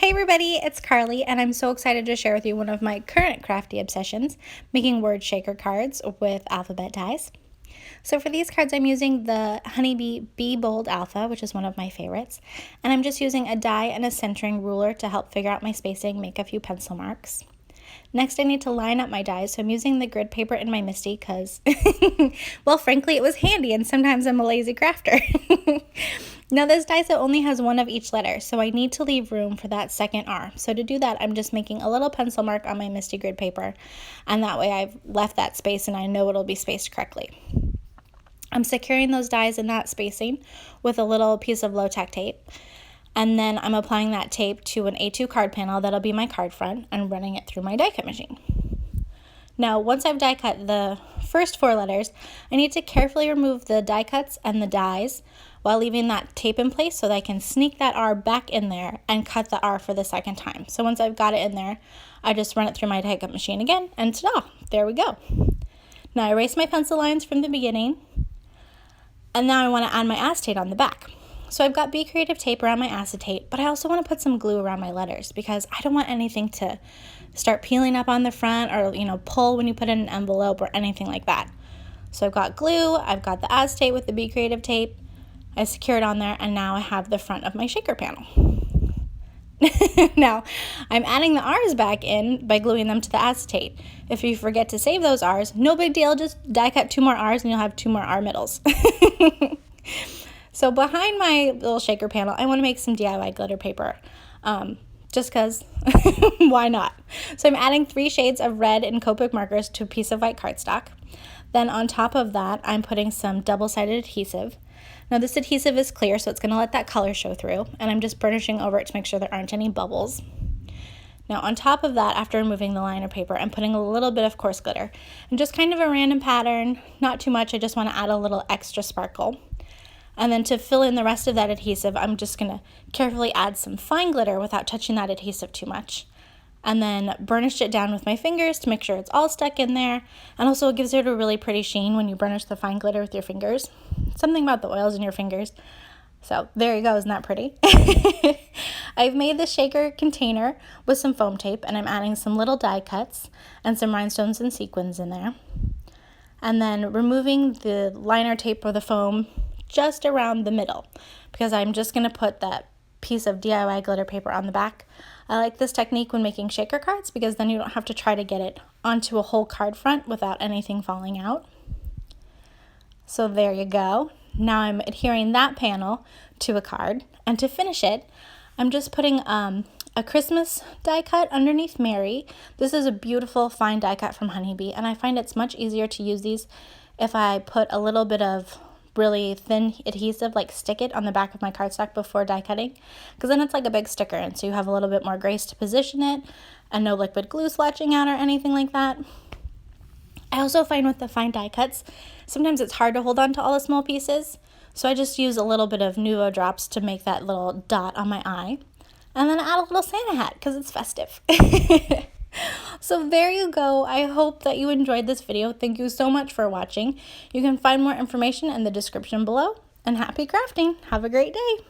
Hey everybody, it's Carly, and I'm so excited to share with you one of my current crafty obsessions, making word shaker cards with alphabet dies. So for these cards, I'm using the Honeybee Be Bold Alpha, which is one of my favorites, and I'm just using a die and a centering ruler to help figure out my spacing, make a few pencil marks. Next, I need to line up my dies, so I'm using the grid paper in my misti because, well, frankly, it was handy, and sometimes I'm a lazy crafter. Now, this die set only has one of each letter, so I need to leave room for that second R. So to do that, I'm just making a little pencil mark on my misti grid paper, and that way I've left that space and I know it'll be spaced correctly. I'm securing those dies in that spacing with a little piece of low-tack tape. And then I'm applying that tape to an A2 card panel that'll be my card front and running it through my die cut machine. Now, once I've die cut the first four letters, I need to carefully remove the die cuts and the dies while leaving that tape in place so that I can sneak that R back in there and cut the R for the second time. So once I've got it in there, I just run it through my die cut machine again, and ta-da, there we go. Now I erase my pencil lines from the beginning, and now I want to add my acetate on the back. So I've got Be Creative tape around my acetate, but I also want to put some glue around my letters because I don't want anything to start peeling up on the front or, pull when you put in an envelope or anything like that. So I've got glue, I've got the acetate with the Be Creative tape, I secure it on there, and now I have the front of my shaker panel. Now, I'm adding the R's back in by gluing them to the acetate. If you forget to save those R's, no big deal, just die cut 2 more R's and you'll have 2 more R middles. So behind my little shaker panel, I want to make some DIY glitter paper, just because, why not? So I'm adding 3 shades of red and Copic markers to a piece of white cardstock. Then on top of that, I'm putting some double-sided adhesive. Now this adhesive is clear, so it's going to let that color show through, and I'm just burnishing over it to make sure there aren't any bubbles. Now on top of that, after removing the liner paper, I'm putting a little bit of coarse glitter, and just kind of a random pattern, not too much, I just want to add a little extra sparkle. And then to fill in the rest of that adhesive, I'm just going to carefully add some fine glitter without touching that adhesive too much. And then burnish it down with my fingers to make sure it's all stuck in there. And also it gives it a really pretty sheen when you burnish the fine glitter with your fingers. Something about the oils in your fingers. So there you go, isn't that pretty? I've made the shaker container with some foam tape, and I'm adding some little die cuts and some rhinestones and sequins in there. And then removing the liner tape or the foam just around the middle, because I'm just going to put that piece of DIY glitter paper on the back. I like this technique when making shaker cards because then you don't have to try to get it onto a whole card front without anything falling out. So there you go. Now I'm adhering that panel to a card, and to finish it, I'm just putting a Christmas die cut underneath Mary. This is a beautiful fine die cut from Honeybee, and I find it's much easier to use these if I put a little bit of really thin adhesive, like stick it on the back of my cardstock before die cutting, because then it's like a big sticker, and so you have a little bit more grace to position it and no liquid glue splotching out or anything like that. I also find with the fine die cuts, sometimes it's hard to hold on to all the small pieces, so I just use a little bit of Nuvo drops to make that little dot on my eye, and then add a little Santa hat because it's festive. So there you go. I hope that you enjoyed this video. Thank you so much for watching. You can find more information in the description below. And happy crafting. Have a great day.